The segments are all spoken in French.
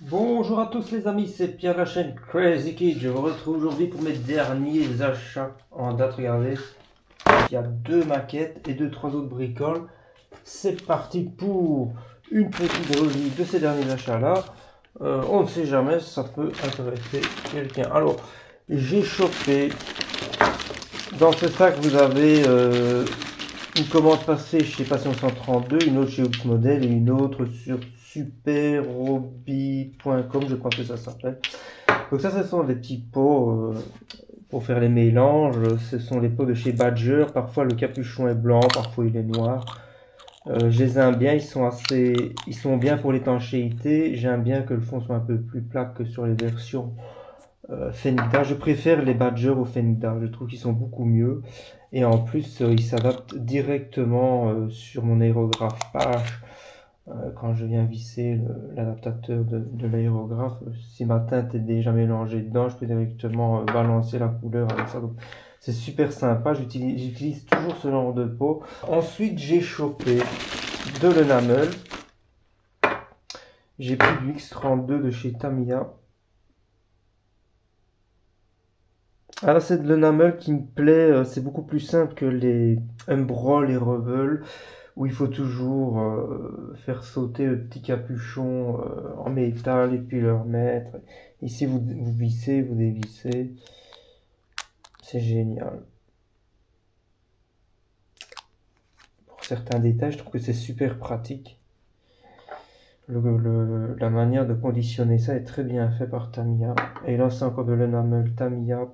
Bonjour à tous les amis, c'est Pierre de la chaîne Crazy Kid. Je vous retrouve aujourd'hui pour mes derniers achats en date. Regardez, il y a deux maquettes et trois autres bricoles. C'est parti pour une petite revue de ces derniers achats là. On ne sait jamais, ça peut intéresser quelqu'un. Alors, j'ai chopé dans ce sac, vous avez une commande passée chez Passion 132, une autre chez Oops Model et une autre sur superhobby.com, je crois que ça s'appelle. Donc ça, ce sont des petits pots pour faire les mélanges. Ce sont les pots de chez Badger. Parfois le capuchon est blanc, parfois il est noir. Je les aime bien, ils sont bien pour l'étanchéité. J'aime bien que le fond soit un peu plus plat que sur les versions Fenida. Je préfère les Badger aux Fenida. Je trouve qu'ils sont beaucoup mieux. Et en plus, ils s'adaptent directement sur mon aérographe page. Quand je viens visser l'adaptateur de l'aérographe, si ma teinte est déjà mélangée dedans, je peux directement balancer la couleur avec ça. Donc, c'est super sympa. J'utilise toujours ce genre de pot. Ensuite, j'ai chopé de l'enamel. J'ai pris du X32 de chez Tamiya. Alors, c'est de l'enamel qui me plaît. C'est beaucoup plus simple que les Umbral et Revel, où il faut toujours faire sauter le petit capuchon en métal et puis le remettre. Ici, vous vissez, vous dévissez. C'est génial. Pour certains détails, je trouve que c'est super pratique. La manière de conditionner ça est très bien fait par Tamiya. Et là, c'est encore de l'enamel Tamiya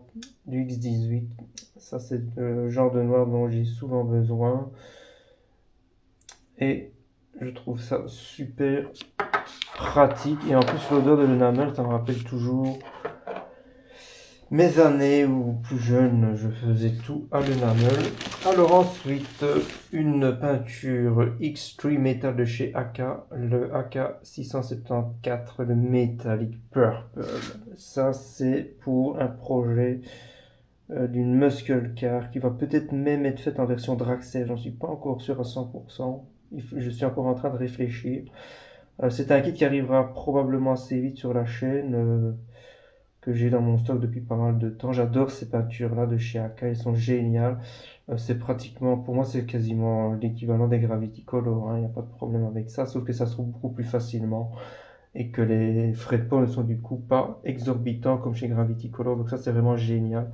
du X18. Ça, c'est le genre de noir dont j'ai souvent besoin. Et je trouve ça super pratique. Et en plus, l'odeur de l'enamel, ça me rappelle toujours mes années où plus jeune, je faisais tout à l'enamel. Alors ensuite, une peinture X3 Metal de chez AK, le AK 674, le Metallic Purple. Ça, c'est pour un projet d'une muscle car qui va peut-être même être faite en version Draxel. J'en suis pas encore sûr à 100%. Je suis encore en train de réfléchir. C'est un kit qui arrivera probablement assez vite sur la chaîne, que j'ai dans mon stock depuis pas mal de temps. J'adore ces peintures-là de chez AK, elles sont géniales. C'est pratiquement, pour moi, c'est quasiment l'équivalent des Gravity Color, hein. Il n'y a pas de problème avec ça, sauf que ça se trouve beaucoup plus facilement et que les frais de port ne sont du coup pas exorbitants comme chez Gravity Color. Donc ça, c'est vraiment génial,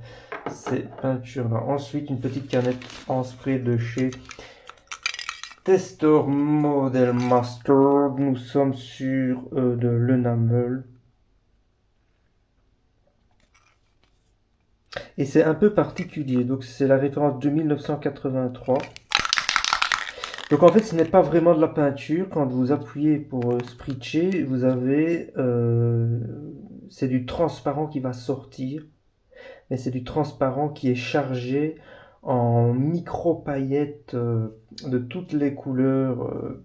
ces peintures-là. Ensuite, une petite canette en spray de chez Testor Model Master. Nous sommes sur de l'enamel. Et c'est un peu particulier, donc c'est la référence de 1983. Donc en fait, ce n'est pas vraiment de la peinture. Quand vous appuyez pour spritcher, vous avez... c'est du transparent qui va sortir. Mais c'est du transparent qui est chargé en micro-paillettes de toutes les couleurs,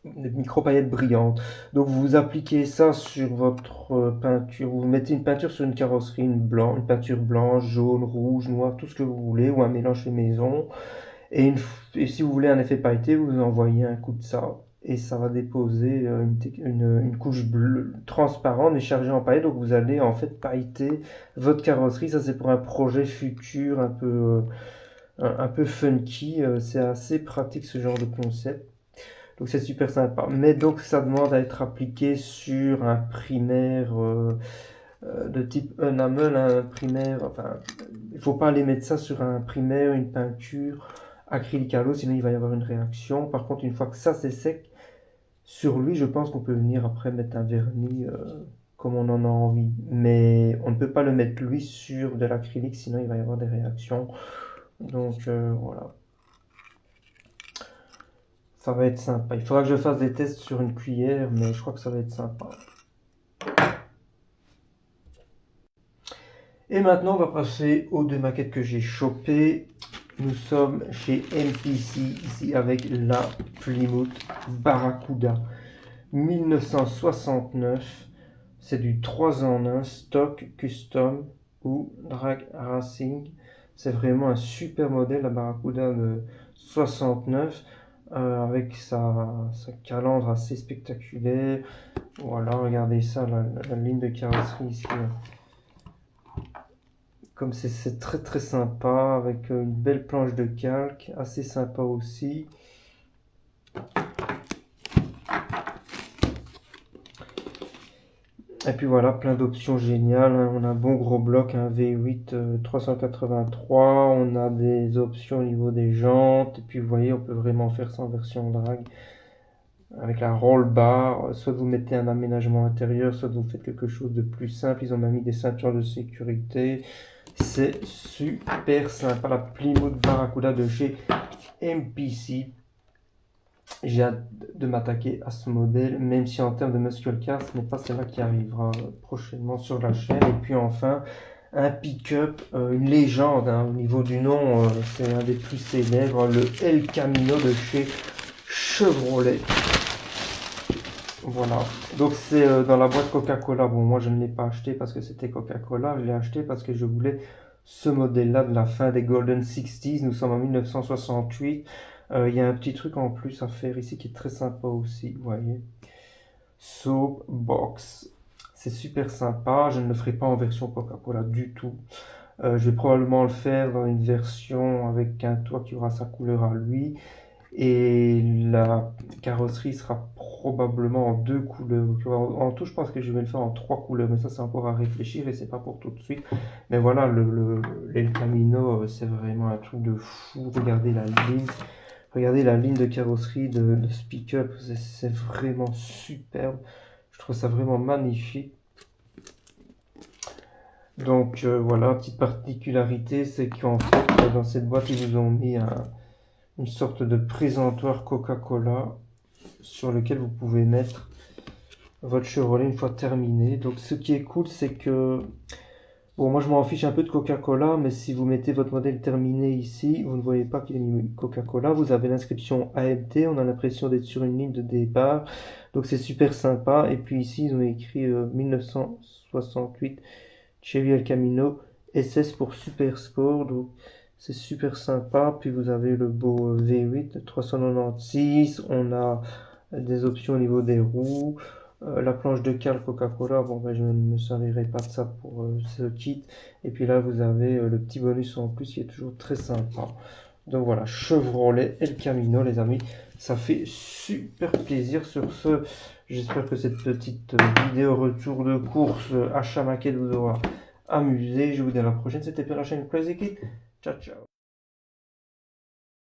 des micro-paillettes brillantes. Donc vous appliquez ça sur votre peinture. Vous mettez une peinture sur une carrosserie, une peinture blanche, jaune, rouge, noire, tout ce que vous voulez, ou un mélange fait maison. Et si vous voulez un effet pailleté, vous envoyez un coup de ça. Et ça va déposer une couche bleue transparente et chargée en paillettes. Donc vous allez en fait pailleter votre carrosserie. Ça, c'est pour un projet futur un peu funky. C'est assez pratique ce genre de concept. Donc c'est super sympa. Mais donc ça demande à être appliqué sur un primaire de type enamel, un primaire. Enfin, il faut pas aller mettre ça sur un primaire, une peinture acrylique à l'eau, sinon il va y avoir une réaction. Par contre, une fois que ça c'est sec, sur lui, je pense qu'on peut venir après mettre un vernis comme on en a envie. Mais on ne peut pas le mettre lui sur de l'acrylique, sinon il va y avoir des réactions. Donc voilà. Ça va être sympa. Il faudra que je fasse des tests sur une cuillère, mais je crois que ça va être sympa. Et maintenant, on va passer aux deux maquettes que j'ai chopées. Nous sommes chez MPC, ici avec la Plymouth Barracuda 1969. C'est du 3 en 1, stock, custom ou drag racing. C'est vraiment un super modèle, la Barracuda de 69. avec sa calandre assez spectaculaire. Voilà, regardez ça, la ligne de carrosserie ici. Comme c'est très très sympa, avec une belle planche de calque, assez sympa aussi. Et puis voilà, plein d'options géniales, hein. On a un bon gros bloc, un V8 383. On a des options au niveau des jantes. Et puis vous voyez, on peut vraiment faire ça en version drag. Avec la roll bar, soit vous mettez un aménagement intérieur, soit vous faites quelque chose de plus simple. Ils ont même mis des ceintures de sécurité. C'est super sympa, la Plymouth Barracuda de chez MPC. J'ai hâte de m'attaquer à ce modèle, même si en termes de muscle car, ce n'est pas celle-là qui arrivera prochainement sur la chaîne. Et puis enfin, un pick-up, une légende, hein, au niveau du nom, c'est un des plus célèbres, le El Camino de chez Chevrolet. Voilà, donc c'est dans la boîte Coca-Cola. Bon, moi je ne l'ai pas acheté parce que c'était Coca-Cola, je l'ai acheté parce que je voulais ce modèle-là de la fin des Golden 60s. Nous sommes en 1968. Il y a un petit truc en plus à faire ici qui est très sympa aussi, vous voyez. Soap Box. C'est super sympa, je ne le ferai pas en version Coca-Cola du tout. Je vais probablement le faire dans une version avec un toit qui aura sa couleur à lui. Et la carrosserie sera probablement en 2 couleurs. En tout, je pense que je vais le faire en 3 couleurs, mais ça, c'est encore à réfléchir et c'est pas pour tout de suite. Mais voilà, l'El Camino, c'est vraiment un truc de fou. Regardez la ligne de carrosserie de ce pick-up, c'est vraiment superbe. Je trouve ça vraiment magnifique. Donc voilà, petite particularité, c'est qu'en fait, dans cette boîte, ils vous ont mis une sorte de présentoir Coca-Cola sur lequel vous pouvez mettre votre Chevrolet une fois terminé. Donc ce qui est cool, c'est que, bon, moi je m'en fiche un peu de Coca-Cola, mais si vous mettez votre modèle terminé ici, vous ne voyez pas qu'il est mis Coca-Cola, vous avez l'inscription AMT, on a l'impression d'être sur une ligne de départ, donc c'est super sympa. Et puis ici ils ont écrit 1968 Chevy El Camino SS pour Super Sport, donc c'est super sympa. Puis vous avez le beau V8 396. On a des options au niveau des roues. La planche de cale Coca-Cola. Bon, ben, je ne me servirai pas de ça pour ce kit. Et puis là, vous avez le petit bonus en plus qui est toujours très sympa. Donc voilà, Chevrolet El Camino, les amis. Ça fait super plaisir. Sur ce, j'espère que cette petite vidéo retour de course achat maquette vous aura amusé. Je vous dis à la prochaine. C'était Pierre, la chaîne Crazy Kid. Ciao, ciao.